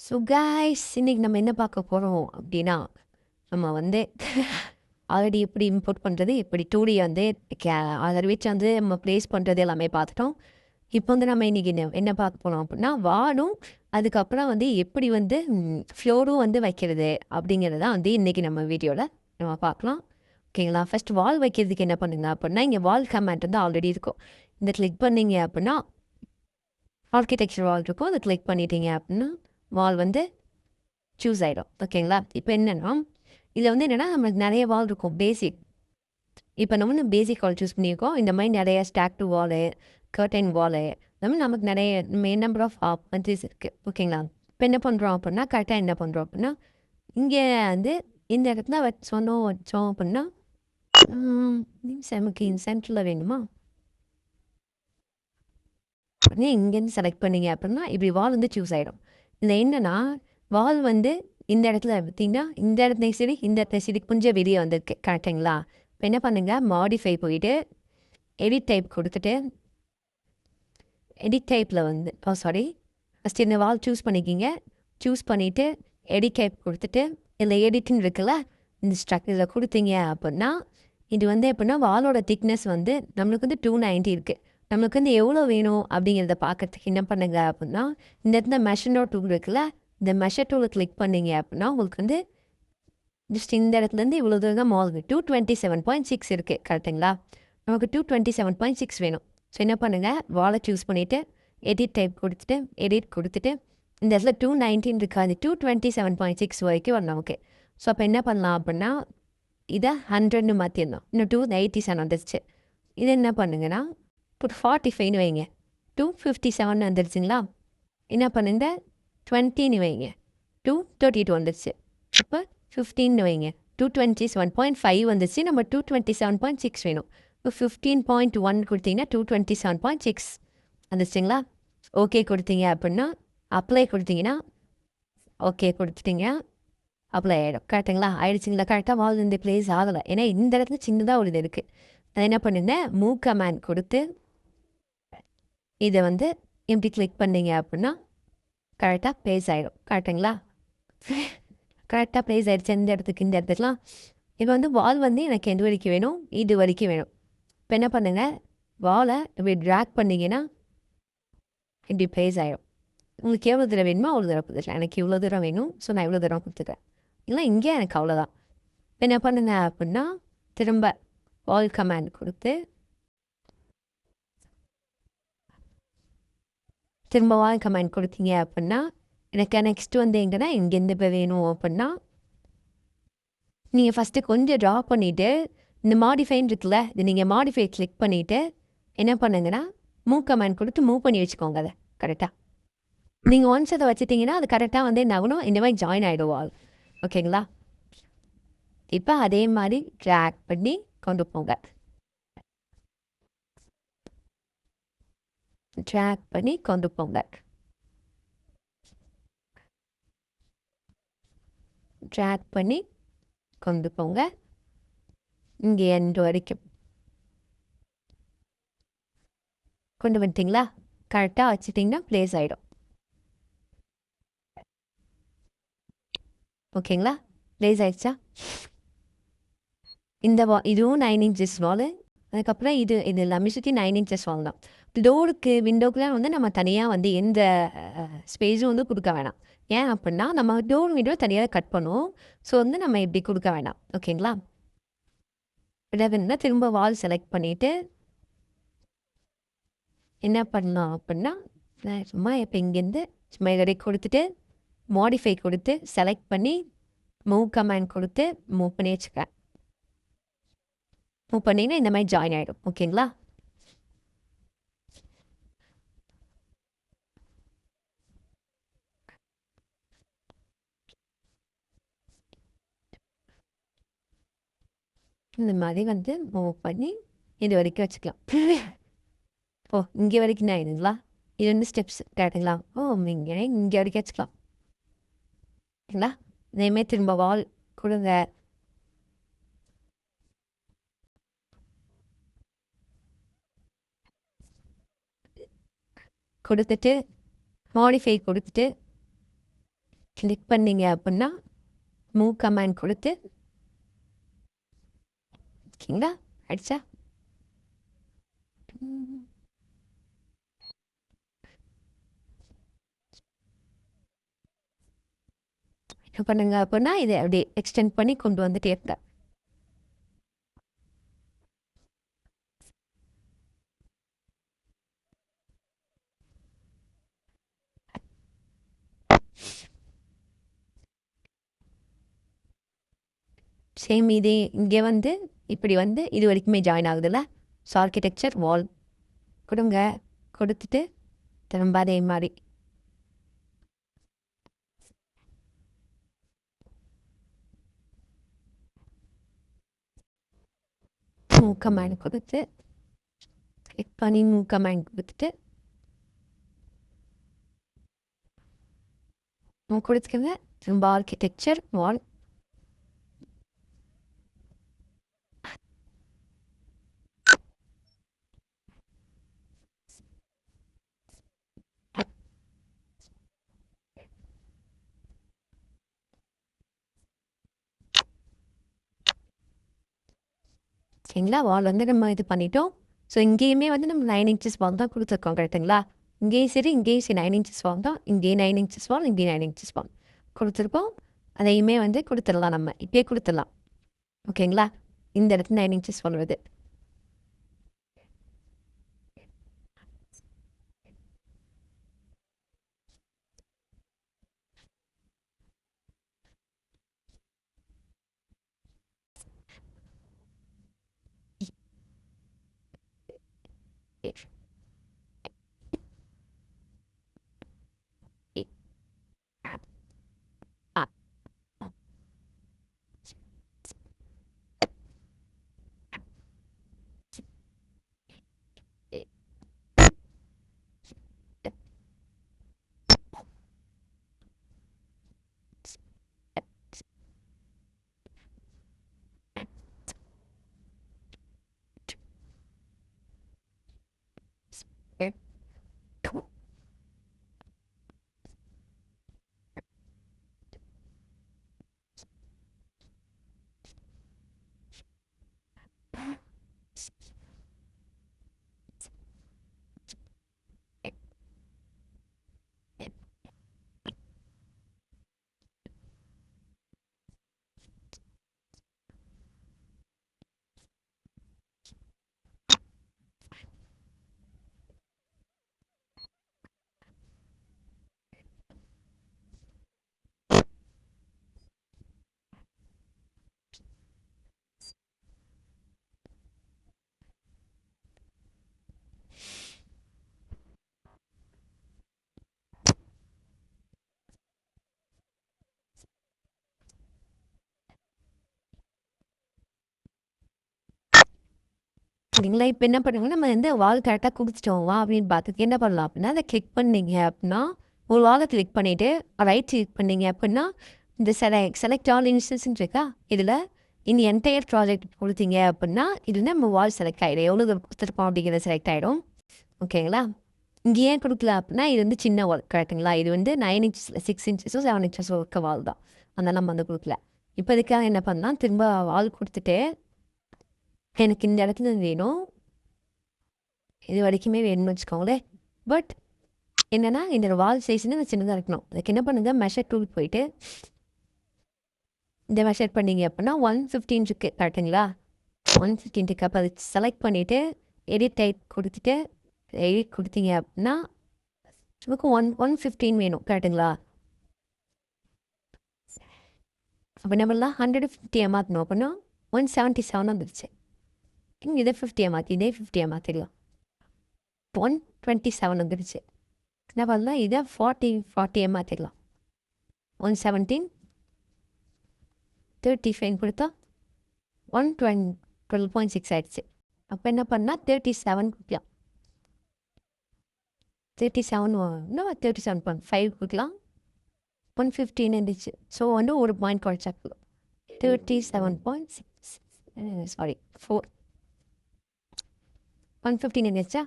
So guys இன்னைக்கு நம்ம என்ன பார்க்க போகிறோம் அப்படின்னா நம்ம வந்து ஆல்ரெடி எப்படி இம்போர்ட் பண்ணுறது எப்படி 2D வந்து அதை வச்சு வந்து நம்ம ப்ளேஸ் பண்ணுறது எல்லாமே பார்த்துட்டோம். இப்போ வந்து நம்ம இன்றைக்கி என்ன பார்க்க போகிறோம் அப்படின்னா வாலும் அதுக்கப்புறம் வந்து எப்படி வந்து ஃப்ளோரும் வந்து வைக்கிறது அப்படிங்கிறது தான் வந்து இன்றைக்கி நம்ம வீடியோவில் நம்ம பார்க்கலாம். ஓகேங்களா? ஃபர்ஸ்ட் வால் வைக்கிறதுக்கு என்ன பண்ணுங்க அப்படின்னா இங்கே வால் கமெண்ட் வந்து ஆல்ரெடி இருக்கும். இந்த கிளிக் பண்ணீங்க அப்படின்னா ஆர்கிடெக்சர் வால் இருக்கும். அதை கிளிக் பண்ணிட்டீங்க அப்படின்னா வால் வந்து சூஸ் ஆகிடும். ஓகேங்களா? இப்போ என்னென்னா இதில் வந்து என்னென்னா நம்மளுக்கு நிறைய வால் இருக்கும் பேசிக். இப்போ நம்ம வந்து பேசிக் வால் சூஸ் பண்ணியிருக்கோம். இந்த மாதிரி நிறைய ஸ்டாக்டு வாலு, கர்டைன் வாலு, இந்த மாதிரி நமக்கு நிறைய நம்பர் ஆஃப் ஆப்ஷன்ஸ் இருக்குது. ஓகேங்களா? இப்போ என்ன பண்ணுறோம் அப்படின்னா கரெக்டாக என்ன பண்ணுறோம் அப்படின்னா இங்கே வந்து இந்த இடத்துல வச்சோம் அப்படின்னா நமக்கு சென்டரில் வேணுமா இங்கேருந்து செலக்ட் பண்ணீங்க அப்படின்னா இப்படி வால் வந்து சூஸ் ஆகிடும். இதில் என்னென்னா வால் வந்து இந்த இடத்துல பார்த்தீங்கன்னா இந்த இடத்துலையும் சரி இந்த இடத்துல சரி கொஞ்சம் வெளியே வந்திருக்கு கரெக்டுங்களா? இப்போ என்ன பண்ணுங்கள் மாடிஃபை போயிட்டு எடிட் டைப் கொடுத்துட்டு எடிட் டைப்பில் வந்து ஃபஸ்ட் இந்த வால் சூஸ் பண்ணிக்கிங்க. சூஸ் பண்ணிவிட்டு எடிட் டைப் கொடுத்துட்டு இதில் எடிட்னு இருக்குல்ல இந்த ஸ்ட்ரக்சரில் கொடுத்தீங்க அப்படின்னா இது வந்து எப்படின்னா வாலோட திக்னஸ் வந்து நம்மளுக்கு வந்து 290 இருக்குது. நம்மளுக்கு வந்து எவ்வளோ வேணும் அப்படிங்கிறத பார்க்கறதுக்கு என்ன பண்ணுங்க அப்படின்னா இந்த இடத்துல மெஷர் டூல் இருக்குல்ல இந்த மெஷர் டூலை கிளிக் பண்ணீங்க அப்படின்னா உங்களுக்கு வந்து ஜஸ்ட் இந்த இடத்துலேருந்து இவ்வளோ தூரம் தான் மால் 227.6 இருக்குது கரெக்டுங்களா? நமக்கு 227.6 வேணும். ஸோ என்ன பண்ணுங்கள் வாலை சூஸ் பண்ணிவிட்டு எடிட் டைப் கொடுத்துட்டு இந்த இடத்துல 219 இருக்காது 227.6 வரைக்கும் வரணும். ஓகே. ஸோ அப்போ என்ன பண்ணலாம் அப்படின்னா இதை 100ன்னு மாற்றிடணும். இன்னும் 287 வந்துருச்சு. இது என்ன பண்ணுங்கன்னா இப்போ 45ன்னு வைங்க 257 வந்துருச்சுங்களா? என்ன பண்ணுங்க 20ன்னு வைங்க 232 வந்துருச்சு. இப்போ 15ன்னு வைங்க 227.5 வந்துச்சு. நம்ம 227.6 வேணும். இப்போ 15.1 கொடுத்தீங்கன்னா 227.6 வந்துச்சுங்களா? ஓகே கொடுத்தீங்க அப்படின்னா அப்ளை கொடுத்தீங்கன்னா ஓகே கொடுத்துட்டீங்க அப்ளை ஆகிடும். கரெக்டுங்களா? ஆயிடுச்சுங்களா? கரெக்டாக வால் இந்த பிளேஸ் ஆகலை. ஏன்னா இந்த இடத்துல சின்னதாக ஒரு இது இருக்குது. நான் என்ன பண்ணியிருந்தேன் மூவ் கமாண்ட் கொடுத்து இதை வந்து எப்படி கிளிக் பண்ணீங்க அப்படின்னா கரெக்டாக ப்ளேஸ் ஆகிடும். கரெக்டுங்களா? கரெக்டாக ப்ளேஸ் ஆகிடுச்சு இந்த இடத்துக்குலாம். இப்போ வந்து வால் வந்து எனக்கு எந்த வரைக்கும் வேணும் இது வரைக்கும் வேணும். இப்போ என்ன பண்ணுங்கள் வாலை இப்படி ட்ராக் பண்ணிங்கன்னா இப்படி ப்ளேஸ் ஆகிடும். உங்களுக்கு எவ்வளோ தூரம் வேணுமோ அவ்வளோ தூரம் கொடுத்துக்கலாம். எனக்கு இவ்வளோ தூரம் வேணும் ஸோ நான் இவ்வளோ தூரம் கொடுத்துக்கிறேன். இல்லை இங்கே எனக்கு அவ்வளோதான். இப்போ என்ன பண்ணுங்க அப்படின்னா திரும்ப வால் கமாண்ட் கொடுத்து திரும்ப வால் கமாண்ட் கொடுத்தீங்க அப்படின்னா எனக்கு நெக்ஸ்ட்டு வந்து எங்கன்னா இங்கேருந்து இப்போ வேணும் அப்படின்னா நீங்கள் ஃபஸ்ட்டு கொஞ்சம் ட்ரா பண்ணிவிட்டு இந்த மாடிஃபைன்னு இருக்குல்ல இது நீங்கள் மாடிஃபை கிளிக் பண்ணிவிட்டு என்ன பண்ணுங்கன்னா மூவ் கமாண்ட் கொடுத்து மூவ் பண்ணி வச்சுக்கோங்க அதை கரெக்டாக. நீங்கள் ஒன்ஸ் அதை வச்சுட்டிங்கன்னா அது கரெக்டாக வந்து என்ன ஆகணும் இந்த மாதிரி ஜாயின் ஆகிடும் வால். ஓகேங்களா? இப்போ அதே மாதிரி ட்ராக் பண்ணி கொண்டு போங்க. ட்ராக் பண்ணி கொண்டு போங்க. ட்ராக் பண்ணி கொண்டு போங்க இங்கே எண்டு வரைக்கும் கொண்டு வந்துட்டிங்களா? கரெக்டாக வச்சுட்டிங்கன்னா ப்ளேஸ் ஆகிடும். ஓகேங்களா? ப்ளேஸ் ஆகிடுச்சா? இந்த இதுவும் 9 இன்ச்சஸ் வால். அதுக்கப்புறம் இது எல்லாமே சுற்றி 9 இன்ச்சஸ் வால் தான். டோருக்கு விண்டோக்கெலாம் வந்து நம்ம தனியாக வந்து எந்த ஸ்பேஸும் வந்து கொடுக்க வேணாம். ஏன் அப்படின்னா நம்ம டோர் விண்டோ தனியாக கட் பண்ணுவோம். ஸோ வந்து நம்ம இப்படி கொடுக்க வேணாம். ஓகேங்களா? வேணுன்னா திரும்ப வால் செலக்ட் பண்ணிவிட்டு என்ன பண்ணலாம் அப்படின்னா நான் சும்மா இப்போ இங்கேருந்து சும்மா இதோடைய கொடுத்துட்டு மாடிஃபை கொடுத்து செலக்ட் பண்ணி மூவ் கமாண்ட் கொடுத்து மூவ் பண்ணி வச்சுக்கேன். மூவ் பண்ணிங்கன்னா இந்த மாதிரி ஜாயின் ஆகிடும். ஓகேங்களா? இந்த மாதிரி வந்து மூவ் பண்ணி இது வரைக்கும் வச்சுக்கலாம். ஓ இங்கே வரைக்கும் தான் ஆயிடுங்களா? இது வந்து ஸ்டெப்ஸ் கேட்டுங்களா? ஓ இங்கே வரைக்கும் வச்சுக்கலாம். ஓகேங்களா? இதேமாரி திரும்ப வால் கொடுங்க. கொடுத்துட்டு மாடிஃபை கொடுத்துட்டு கிளிக் பண்ணீங்க அப்படின்னா மூவ் கமாண்ட் கொடுத்து ஓகேங்களா ஆயிடுச்சா என்ன பண்ணுங்க அப்படின்னா இதை அப்படியே எக்ஸ்டெண்ட் பண்ணி கொண்டு வந்துட்டே இருக்க சேம் இதே இங்கே வந்து இப்படி வந்து இது வரைக்குமே ஜாயின் ஆகுதுல்ல ஸோ ஆர்கிடெக்சர் வால் கொடுங்க கொடுத்துட்டு திரும்ப அதே மாதிரி மூவ் கமாண்ட் கொடுத்து கிளிக் பண்ணி மூவ் கமாண்ட் கொடுத்துட்டு கொடுத்துக்கோங்க திரும்ப ஆர்கிடெக்சர் வால் சரிங்களா வால் வந்து நம்ம இது பண்ணிட்டோம் ஸோ இங்கேயுமே வந்து நம்ம 9 இன்ச்சஸ் வால் தான் கொடுத்துருக்கோம் கரெக்டுங்களா இங்கேயும் சரி இங்கேயும் சரி 9 இன்ச்சஸ் வால் தான் இங்கேயும் 9 இன்ச்சஸ் வால் இங்கேயும் 9 இன்ச்சஸ் வால் கொடுத்துருக்கோம் அதையுமே வந்து கொடுத்துடலாம் நம்ம இப்பயே கொடுத்துடலாம் ஓகேங்களா இந்த இடத்துல 9 இன்ச்சஸ் வால் வருது சரிங்களா இப்போ என்ன பண்ணுங்க நம்ம வந்து வால் கரெக்டாக கொடுத்துட்டோம் வா அப்படின்னு பார்த்துட்டு என்ன பண்ணலாம் அப்படின்னா அதை கிளிக் பண்ணீங்க அப்படின்னா ஒரு வாலை கிளிக் பண்ணிவிட்டு ரைட் கிளிக் பண்ணீங்க அப்படின்னா இந்த செலக்ட் ஆல் இன்ஸ்டன்ஸ் இருக்கா இதில் இந்த என்டையர் ப்ராஜெக்ட் கொடுத்தீங்க அப்படின்னா இதில் நம்ம வால் செலக்ட் ஆகிடும் எவ்வளோ கொடுத்துருப்போம் அப்படிங்கிறத செலக்ட் ஆகிடும் ஓகேங்களா இங்கே ஏன் கொடுக்கல அப்படின்னா இது வந்து சின்ன வால் கரெக்டுங்களா இது வந்து 9 இன்ச்சஸ் 6 இன்ச்சஸோ 7 இன்ச்சஸோ இருக்க வால் தான் அதனால் நம்ம வந்து கொடுக்கல இப்போ இதுக்காக என்ன பண்ணலாம் திரும்ப வால் கொடுத்துட்டு எனக்கு இந்த இடத்துல வேணும் இது வரைக்குமே வேணும்னு வச்சுக்கோங்களேன் பட் என்னென்னா இந்த வால் சைஸ்ன்னு சின்னதாக இருக்கணும் அதுக்கு என்ன பண்ணுங்கள் மெஷர் டூல் போயிட்டு இந்த மெஷர் பண்ணிங்க அப்படின்னா 115 இருக்கு கரெக்டுங்களா 115 இருக்கு அப்போ அது செலக்ட் பண்ணிவிட்டு எடிட் டைப் கொடுத்துட்டு எடிட் கொடுத்தீங்க அப்படின்னா நமக்கு 115 வேணும் கரெக்டுங்களா அப்போ என்ன பண்ணலாம் 150 மாற்றணும் அப்படின்னா 177 வந்துடுச்சு இதை 50 மாற்றி இதே 50 மாற்றிடலாம் 127 வந்துடுச்சு என்ன பண்ணலாம் இதை 40 மாற்றிடலாம் 117 35 கொடுத்தா 12.6 ஆயிடுச்சு அப்போ என்ன பண்ணால் 37 கொடுக்கலாம் 37.5 கொடுக்கலாம் 115 இருந்துச்சு ஸோ வந்து ஒரு பாயிண்ட் குறைச்சா 37.6 சாரி 4 115 இருந்துச்சா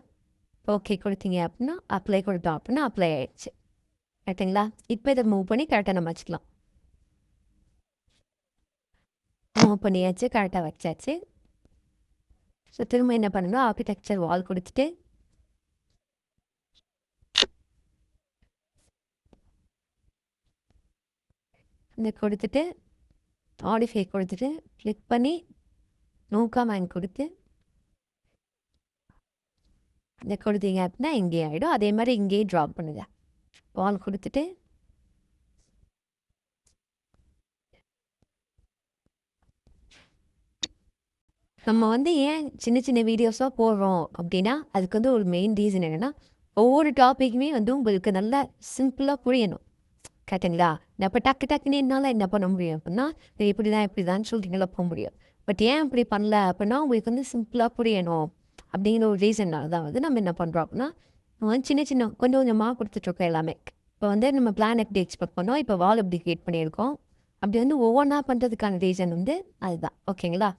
ஓகே கொடுத்தீங்க அப்படின்னா அப்ளை கொடுத்தோம் அப்படின்னா அப்ளை ஆயிடுச்சு கரெக்டுங்களா? இப்போ இதை மூவ் பண்ணி கரெக்டாக நம்ம வச்சுக்கலாம். மூவ் பண்ணியாச்சு, கரெக்டாக வச்சாச்சு. ஸோ திரும்ப என்ன பண்ணணும், ஆர்கிடெக்சர் வால் கொடுத்துட்டு இந்த கொடுத்துட்டு ஆடிஃபை கொடுத்துட்டு கிளிக் பண்ணி நோக்கா மேங் கொடுத்து இதை கொடுத்தீங்க அப்படின்னா இங்கே ஆகிடும். அதே மாதிரி இங்கேயே ட்ராப் பண்ணுங்க. வால் கொடுத்துட்டு நம்ம வந்து ஏன் சின்ன சின்ன வீடியோஸாக போடுறோம் அப்படின்னா அதுக்கு வந்து ஒரு மெயின் ரீசன் என்னென்னா ஒவ்வொரு டாப்பிக்குமே வந்து உங்களுக்கு நல்லா சிம்பிளாக புரியணும். கரெக்டுங்களா? இப்போ டக்கு டக்குன்னு என்னால் என்ன பண்ண முடியும் அப்படின்னா இப்படி தான் சொல்லிட்டு போக முடியும். பட் ஏன் அப்படி பண்ணல அப்படின்னா உங்களுக்கு வந்து சிம்பிளாக புரியணும் அப்படிங்கிற ஒரு ரீசன்னால தான் வந்து நம்ம என்ன பண்ணுறோம் அப்படின்னா நம்ம வந்து சின்ன சின்ன கொஞ்சம் கொஞ்சமாக கொடுத்துட்ருக்கோம் எல்லாமே. இப்போ வந்து நம்ம பிளான் எப்படி எக்ஸ்பெக்ட் பண்ணோம், இப்போ வால் எப்படி கிரியேட் பண்ணியிருக்கோம், அப்படி வந்து ஒவ்வொன்றா பண்ணுறதுக்கான ரீசன் வந்து அதுதான். ஓகேங்களா?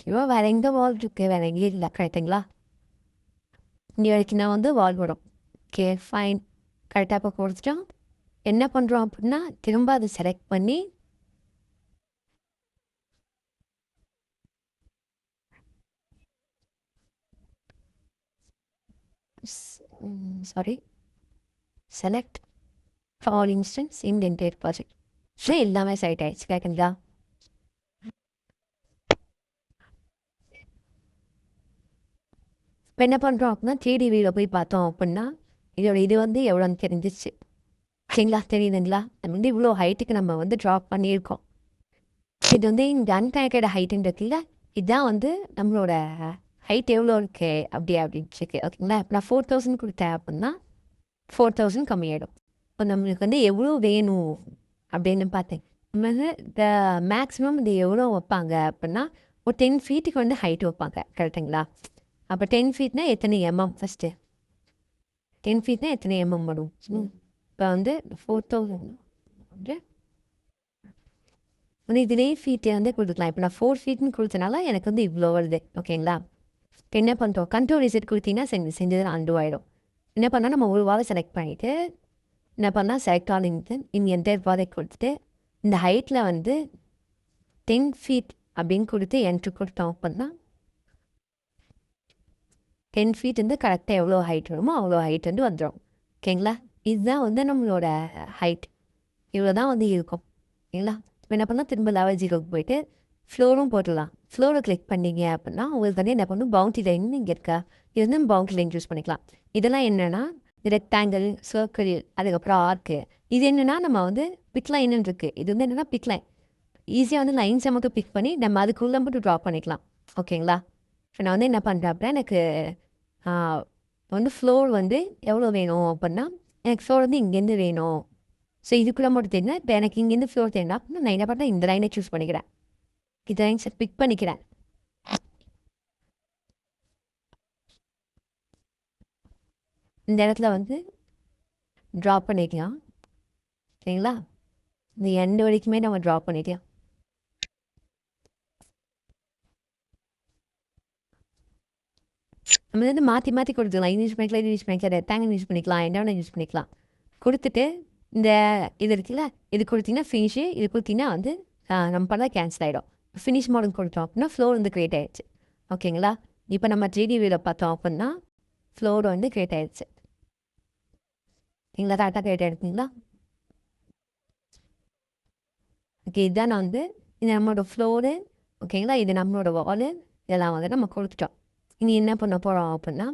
ஐயோ வேறு எங்கே வால் இருக்குது, வேறு எங்கேயும் இல்லை. கரெக்டுங்களா? இங்கே வரைக்கும் நான் வந்து வால் வரும். Okay fine. கரெக்டாக இப்போ கொடுத்துட்டோம். என்ன பண்ணுறோம் அப்படின்னா திரும்ப அதை செலக்ட் பண்ணி select for instance in entire project. So எல்லாமே செலக்ட் ஆகிடுச்சு. கேட்குங்களா? இப்போ என்ன பண்ணுறோம் அப்படின்னா 3D வியூவில் போய் பார்த்தோம் அப்படின்னா இது வந்து எவ்வளோன்னு தெரிஞ்சிச்சு. சரிங்களா? தெரியுதுங்களா? நம்ம வந்து இவ்வளோ ஹைட்டுக்கு நம்ம வந்து ட்ராப் பண்ணியிருக்கோம். இது வந்து இந்த அன்கனெக்டட் ஹைட்டுன்னு இருக்குல்ல, இதுதான் வந்து நம்மளோட ஹைட் எவ்வளோ இருக்கு அப்படின்னு இருக்கு. ஓகேங்களா? இப்போ நான் 4000 கொடுத்தேன் அப்படின்னா 4000 கம்மியாயிடும். இப்போ நம்மளுக்கு வந்து எவ்வளோ வேணும் அப்படின்னு பார்த்தேன். நம்ம வந்து இந்த மேக்ஸிமம் இது எவ்வளோ வைப்பாங்க அப்படின்னா ஒரு 10 ஃபீட்டுக்கு வந்து ஹைட் வைப்பாங்க. கரெக்டுங்களா? அப்போ 10 ஃபீட்னா எத்தனை எம்எம் ஃபஸ்ட்டு? 10 ஃபீட்னா எத்தனை எம்எம் வரும்? இப்போ வந்து 4000 வந்து இதுலேயே ஃபீட்டை வந்து கொடுத்துக்கலாம். இப்போ நான் 4 ஃபீட்னு கொடுத்தனால எனக்கு வந்து இவ்வளோ வருது. ஓகேங்களா? இப்போ என்ன பண்ணுறோம், கண்ட்ரோல் ரிசெட் கொடுத்தீங்கன்னா செஞ்சது அண்டு ஆகிடும். என்ன பண்ணால் நம்ம ஒரு வாரம் செலக்ட் பண்ணிவிட்டு என்ன பண்ணால் செலக்ட் ஆல் இந்த என்டையர் ப்ராஜெக்ட் கொடுத்துட்டு இந்த ஹைட்டில் வந்து 10 ஃபீட் அப்படின்னு கொடுத்து என்ட்ரு கொடுத்தோம் அப்படின்னா 10 ஃபீட் வந்து கரெக்டாக எவ்வளோ ஹைட் வருமோ அவ்வளோ ஹைட் வந்து வந்துடும். ஓகேங்களா? இதுதான் வந்து நம்மளோட ஹைட். இவ்வளோ தான் வந்து இருக்கும். ஓகேங்களா? இப்போ என்ன பண்ணால் திரும்ப லெவல் 0க்கு போயிட்டு ஃப்ளோரும் போட்டுடலாம். ஃப்ளோரை கிளிக் பண்ணிங்க அப்படின்னா உங்களுக்கு வந்து என்ன பண்ணணும், பவுண்ட்ரி லைன் இங்கே இருக்கா, இது வந்து பவுண்ட்ரி லைன் யூஸ் பண்ணிக்கலாம். இதெல்லாம் என்னென்னா ரெக்டாங்கிள், சர்க்கிள், அதுக்கப்புறம் ஆர்க்கு. இது என்னென்னா நம்ம வந்து பிக் லைன்னு இருக்குது. இது வந்து என்னென்னா பிக் லைன். ஈஸியாக வந்து லைன்ஸை மட்டும் பிக் பண்ணி நம்ம அதுக்குள்ளே மட்டும் ட்ரா பண்ணிக்கலாம். ஓகேங்களா? இப்போ நான் வந்து என்ன பண்ணுறேன் அப்படின்னா எனக்கு வந்து ஃப்ளோர் வந்து எவ்வளோ வேணும் அப்படின்னா எனக்கு ஃப்ளோர் வந்து இங்கேருந்து வேணும். ஸோ இதுக்குள்ளே மட்டும் தெரியுன்னா இப்போ எனக்கு இங்கேருந்து ஃப்ளோர் தெரியுன்னா அப்படின்னா நான் என்ன பண்ணுறேன், இந்த லைனை சூஸ் பண்ணிக்கிறேன். இந்த லைன்ஸை பிக் பண்ணிக்கிறேன். இந்த இடத்துல வந்து ட்ரா பண்ணிக்கலாம். சரிங்களா? இந்த எண்டு வரைக்குமே நம்ம ட்ரா பண்ணிக்கலாம். நம்ம வந்து மாற்றி மாற்றி கொடுத்துக்கலாம். இது யூஸ் பண்ணிக்கலாம், இது யூஸ் பண்ணிக்கலாம், ரெக்டாங்கிள் யூஸ் பண்ணிக்கலாம், என்ன யூஸ் பண்ணிக்கலாம். கொடுத்துட்டு இந்த இது இருக்குல்ல, இது கொடுத்தீங்கன்னா ஃபினிஷு, இது கொடுத்தீங்கன்னா வந்து நம்ம பண்ணால் கேன்சல் ஆகிடும். ஃபினிஷ் மாடல் கொடுத்தோம் அப்படின்னா ஃப்ளோர் வந்து க்ரியேட் ஆகிடுச்சு. ஓகேங்களா? இப்போ நம்ம 3D வியூவில் பார்த்தோம் அப்படின்னா ஃப்ளோர் வந்து க்ரியேட் ஆகிடுச்சு. நீங்களா கரெக்டாக க்ரியேட் ஆகிடுச்சிங்களா? ஓகே, இதுதான் நான் வந்து இது நம்மளோட ஃப்ளோரு. ஓகேங்களா? இது நம்மளோட வாலு. இதெல்லாம் வந்து நம்ம கொடுத்துட்டோம். இனி என்ன பண்ண போகிறோம் அப்படின்னா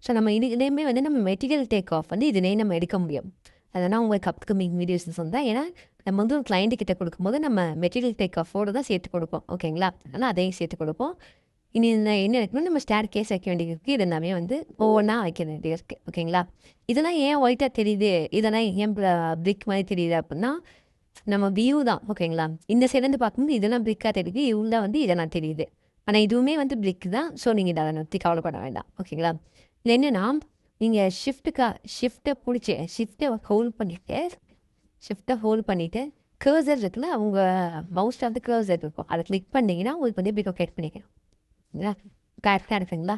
ஸோ நம்ம இதுலேயுமே வந்து நம்ம மெட்டீரியல் டேக் ஆஃப் வந்து இதுலேயே நம்ம எடுக்க முடியும். அதனால் உங்களுக்கு அப்கமிங் வீடியோஸ் சொன்னேன். ஏன்னா நம்ம வந்து ஒரு கிளைண்ட்டு கிட்ட கொடுக்கும்போது நம்ம மெட்டீரியல் டேக் ஆஃபோடு தான் சேர்த்து கொடுப்போம். ஓகேங்களா? அதனால் அதையும் சேர்த்து கொடுப்போம். இனி என்ன இருக்குன்னா நம்ம ஸ்டேர் கேஸ் வைக்க வேண்டியது இருக்குது. இது எல்லாமே வந்து ஒவ்வொன்றா வைக்க வேண்டியது இருக்குது. ஓகேங்களா? இதெல்லாம் ஏன் ஒயிட்டாக தெரியுது, இதெல்லாம் ஏன் பிரிக் மாதிரி தெரியுது அப்படின்னா நம்ம வியூ தான். ஓகேங்களா? இந்த சைட்லேருந்து பார்க்கும்போது இதெல்லாம் பிரிக்காக தெரியுது, இவங்க வந்து இதெல்லாம் தெரியுது. ஆனால் இதுவுமே வந்து பிரிக் தான். ஸோ நீங்கள் இதை பற்றி கவலைப்பட வேண்டாம். ஓகேங்களா? இல்லை என்னென்னா நீங்கள் ஷிஃப்ட்டை பிடிச்சி ஷிஃப்ட்டை ஹோல்ட் பண்ணிவிட்டு கர்சர் இருக்குல்ல, அவங்க மவுஸ்ட் வந்து கர்சர் இருக்கும், அதை கிளிக் பண்ணிங்கன்னா உங்களுக்கு வந்து இப்படி லொக்கேட் பண்ணிக்கலாம். கரெக்டாக இருக்குங்களா?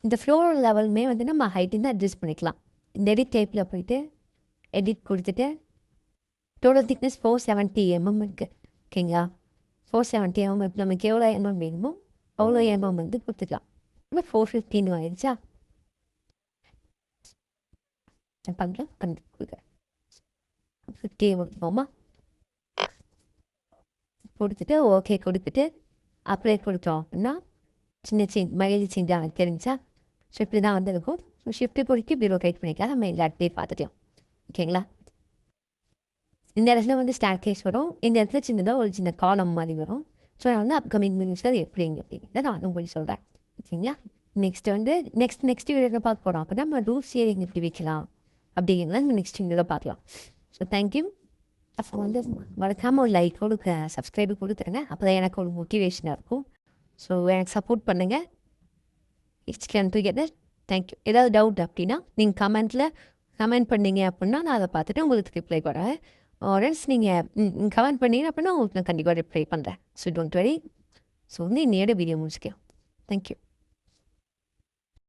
இந்த ஃப்ளோர் லெவலுமே வந்து நம்ம ஹைட்டின்னு அட்ஜஸ்ட் பண்ணிக்கலாம். இந்த எடிட் டைப்பில் போயிட்டு எடிட் கொடுத்துட்டு டோட்டல் திக்னஸ் 470 mm இருக்குது. ஓகேங்களா? 470 mm நமக்கு எவ்வளோ எம்எம் வேணுமோ அவ்வளோ எம்எம் வந்து கொடுத்துக்கலாம். இப்போ 415 ஆயிடுச்சா? பண்ணுறேன் பண்ணி கொடுக்க 50 கொடுப்போமா? கொடுத்துட்டு ஓகே கொடுத்துட்டு அப்ளை கொடுத்தோம் அப்படின்னா சின்ன மைலேஜ் சேஞ்ச் எனக்கு தெரிஞ்சா. ஸோ இப்படி தான் வந்து இருக்கும். ஸோ ஷிஃப்ட்டு பொறுக்கி இப்படி லொக்கேட் பண்ணிக்கலாம். நம்ம எல்லா இடத்தையும் பார்த்துட்டோம். ஓகேங்களா? இந்த இடத்துல வந்து ஸ்டார் கேஸ் வரும். இந்த இடத்துல சின்னதாக ஒரு சின்ன காலம் மாதிரி வரும். ஸோ நான் வந்து அப்கமிங் மினிட்ஸில் எப்படிங்க அப்படிங்கிறத நான் உங்களுக்கு சொல்கிறேன். ஓகேங்களா? நெக்ஸ்ட் வந்து நெக்ஸ்ட் வீடியோவில் பார்க்க போகிறோம். அப்போ நம்ம ரூஃப் ஷேரிங் எப்படி வைக்கலாம் அப்படிங்கிறத நம்ம நெக்ஸ்ட் வீடியோவில் பார்க்கலாம். So thank you. அப்போ வந்து மறக்காமல் ஒரு லைக் கொடுக்க சப்ஸ்கிரைபு கொடுத்துருங்க. அப்போ தான் எனக்கு ஒரு மோட்டிவேஷனாக இருக்கும். ஸோ எனக்கு சப்போர்ட் பண்ணுங்கள். It's can together. தேங்க்யூ. ஏதாவது டவுட் அப்படின்னா நீங்கள் கமெண்ட் பண்ணீங்க அப்படின்னா நான் அதை பார்த்துட்டு உங்களுக்கு ரிப்ளை பண்ணுறேன். ஆர்எல்ஸ் நீங்கள் கமெண்ட் பண்ணீங்க அப்படின்னா உங்களுக்கு நான் கண்டிப்பாக ரிப்ளை பண்ணுறேன். So don't worry. ஸோ வந்து இன்னையோட வீடியோ முடிச்சுக்கலாம். தேங்க்யூ.